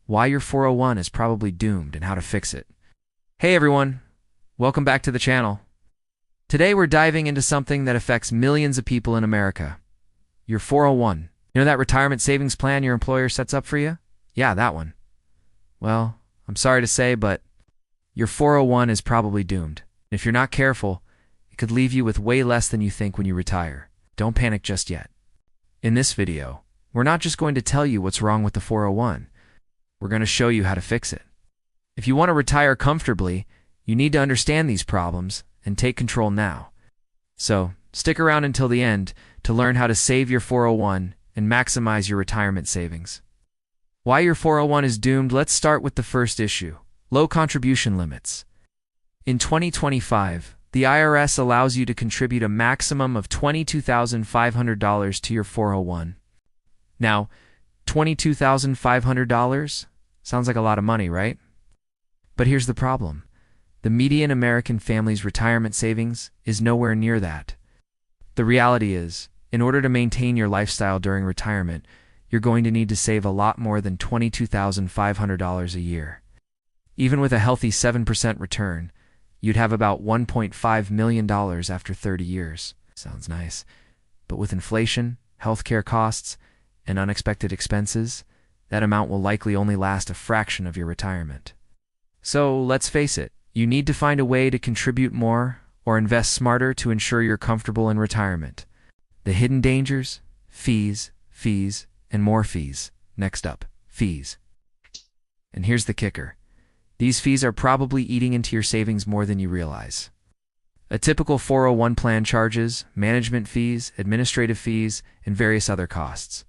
why your 401 is probably doomed and how to fix it. Hey everyone, welcome back to the channel. Today we're diving into something that affects millions of people in America. Your 401. You know that retirement savings plan your employer sets up for you? Yeah, that one. Well, I'm sorry to say, but your 401 is probably doomed. If you're not careful, it could leave you with way less than you think when you retire. Don't panic just yet. In this video, we're not just going to tell you what's wrong with the 401. We're going to show you how to fix it. If you want to retire comfortably, you need to understand these problems and take control now. So, stick around until the end to learn how to save your 401 and maximize your retirement savings. Why your 401 is doomed? Let's start with the first issue: low contribution limits. In 2025, the IRS allows you to contribute a maximum of $22,500 to your 401. Now, $22,500 sounds like a lot of money, right? But here's the problem. The median American family's retirement savings is nowhere near that. The reality is, in order to maintain your lifestyle during retirement, you're going to need to save a lot more than $22,500 a year. Even with a healthy 7% return, you'd have about $1.5 million after 30 years. Sounds nice. But with inflation, healthcare costs, and unexpected expenses, that amount will likely only last a fraction of your retirement. So let's face it, you need to find a way to contribute more or invest smarter to ensure you're comfortable in retirement. The hidden dangers: fees, and more fees. Next up, fees. And here's the kicker. These fees are probably eating into your savings more than you realize. A typical 401 plan charges management fees, administrative fees, and various other costs.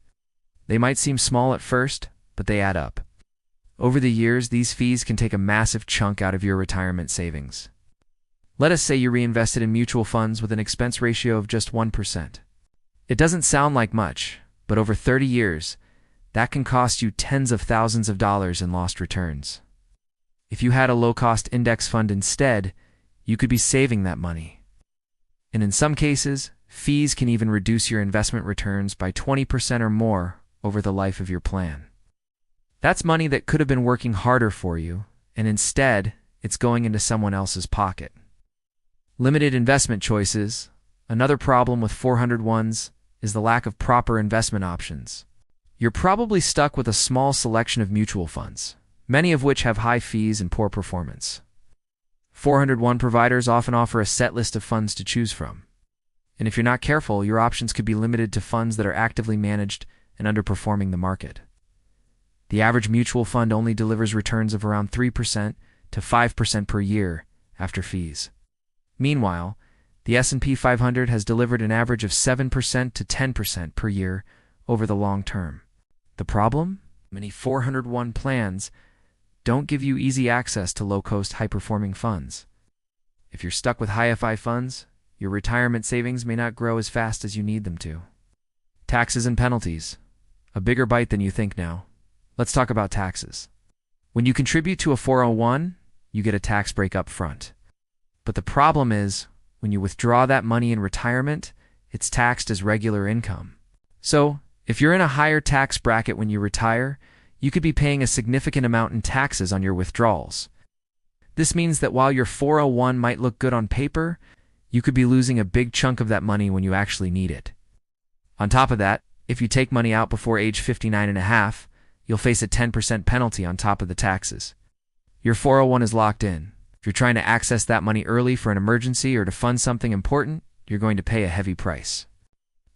They might seem small at first, but they add up. Over the years, these fees can take a massive chunk out of your retirement savings. Let us say you reinvested in mutual funds with an expense ratio of just 1%. It doesn't sound like much, but over 30 years, that can cost you tens of thousands of dollars in lost returns. If you had a low-cost index fund instead, you could be saving that money. And in some cases, fees can even reduce your investment returns by 20% or more over the life of your plan. That's money that could have been working harder for you, and instead, it's going into someone else's pocket. Limited investment choices. Another problem with 401s is the lack of proper investment options. You're probably stuck with a small selection of mutual funds, many of which have high fees and poor performance. 401 providers often offer a set list of funds to choose from. And if you're not careful, your options could be limited to funds that are actively managed and underperforming the market. The average mutual fund only delivers returns of around 3% to 5% per year after fees. Meanwhile, the S&P 500 has delivered an average of 7% to 10% per year over the long term. The problem? Many 401 plans don't give you easy access to low-cost, high-performing funds. If you're stuck with high FI funds, your retirement savings may not grow as fast as you need them to. Taxes and penalties. A bigger bite than you think now. Let's talk about taxes. When you contribute to a 401, you get a tax break up front. But the problem is, when you withdraw that money in retirement, it's taxed as regular income. So, if you're in a higher tax bracket when you retire, you could be paying a significant amount in taxes on your withdrawals. This means that while your 401 might look good on paper, you could be losing a big chunk of that money when you actually need it. On top of that, if you take money out before age 59 and a half, you'll face a 10% penalty on top of the taxes. Your 401 is locked in. If you're trying to access that money early for an emergency or to fund something important, you're going to pay a heavy price.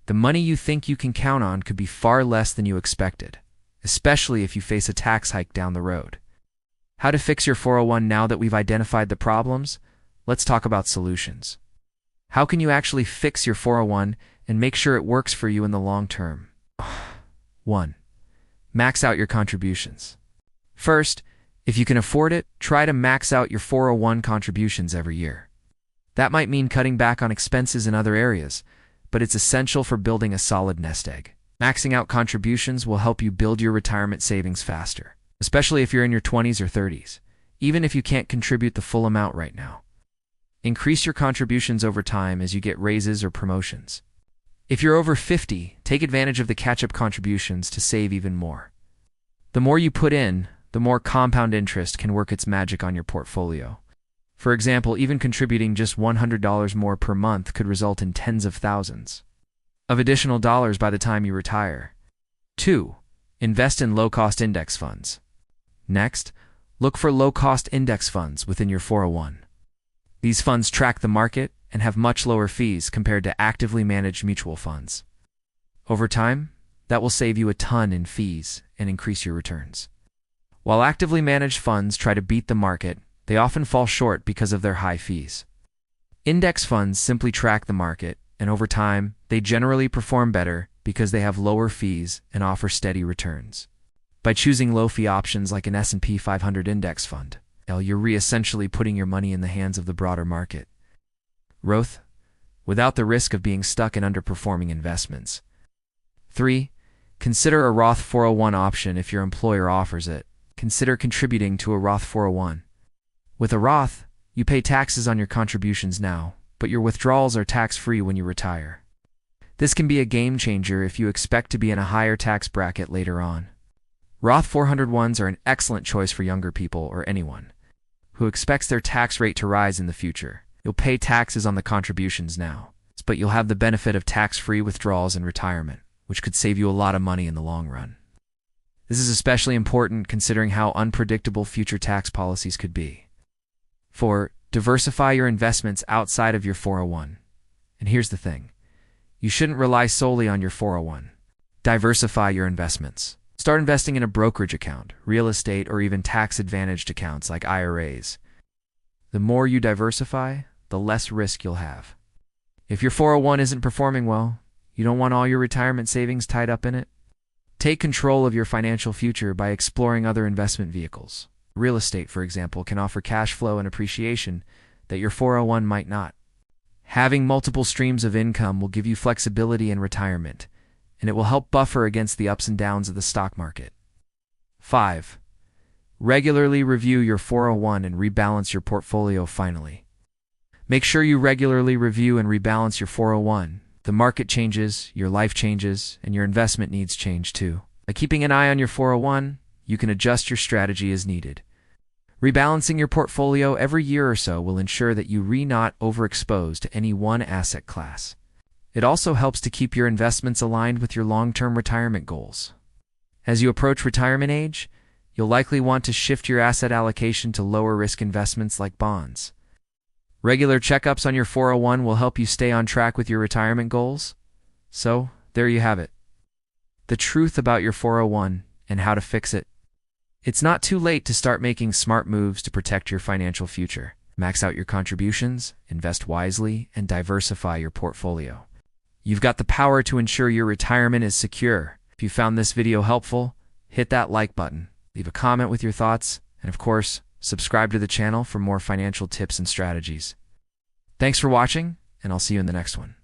The money you think you can count on could be far less than you expected, especially if you face a tax hike down the road. How to fix your 401 now that we've identified the problems? Let's talk about solutions. How can you actually fix your 401 and make sure it works for you in the long term? 1. Max out your contributions. First, if you can afford it, try to max out your 401 contributions every year. That might mean cutting back on expenses in other areas, but it's essential for building a solid nest egg. Maxing out contributions will help you build your retirement savings faster, especially if you're in your 20s or 30s, even if you can't contribute the full amount right now. Increase your contributions over time as you get raises or promotions. If you're over 50, take advantage of the catch-up contributions to save even more. The more you put in, the more compound interest can work its magic on your portfolio. For example, even contributing just $100 more per month could result in tens of thousands of additional dollars by the time you retire. 2. Invest in low-cost index funds. Next, look for low-cost index funds within your 401. These funds track the market and have much lower fees compared to actively managed mutual funds. Over time, that will save you a ton in fees and increase your returns. While actively managed funds try to beat the market, they often fall short because of their high fees. Index funds simply track the market, and over time, they generally perform better because they have lower fees and offer steady returns. By choosing low-fee options like an S&P 500 index fund, you're essentially putting your money in the hands of the broader market. Growth, without the risk of being stuck in underperforming investments. 3. Consider a Roth 401 option if your employer offers it. Consider contributing to a Roth 401. With a Roth, you pay taxes on your contributions now, but your withdrawals are tax-free when you retire. This can be a game changer if you expect to be in a higher tax bracket later on. Roth 401s are an excellent choice for younger people or anyone who expects their tax rate to rise in the future. You'll pay taxes on the contributions now, but you'll have the benefit of tax-free withdrawals in retirement, which could save you a lot of money in the long run. This is especially important considering how unpredictable future tax policies could be. 4. Diversify your investments outside of your 401. And here's the thing. You shouldn't rely solely on your 401. Diversify your investments. Start investing in a brokerage account, real estate, or even tax-advantaged accounts like IRAs. The more you diversify, the less risk you'll have. If your 401 isn't performing well, you don't want all your retirement savings tied up in it? Take control of your financial future by exploring other investment vehicles. Real estate, for example, can offer cash flow and appreciation that your 401 might not. Having multiple streams of income will give you flexibility in retirement, and it will help buffer against the ups and downs of the stock market. 5. Regularly review your 401 and rebalance your portfolio finally. Make sure you regularly review and rebalance your 401. The market changes, your life changes, and your investment needs change too. By keeping an eye on your 401, you can adjust your strategy as needed. Rebalancing your portfolio every year or so will ensure that you are not overexposed to any one asset class. It also helps to keep your investments aligned with your long-term retirement goals. As you approach retirement age, you'll likely want to shift your asset allocation to lower-risk investments like bonds. Regular checkups on your 401 will help you stay on track with your retirement goals. So, there you have it. The truth about your 401 and how to fix it. It's not too late to start making smart moves to protect your financial future. Max out your contributions, invest wisely, and diversify your portfolio. You've got the power to ensure your retirement is secure. If you found this video helpful, hit that like button, leave a comment with your thoughts, and of course, subscribe to the channel for more financial tips and strategies. Thanks for watching, and I'll see you in the next one.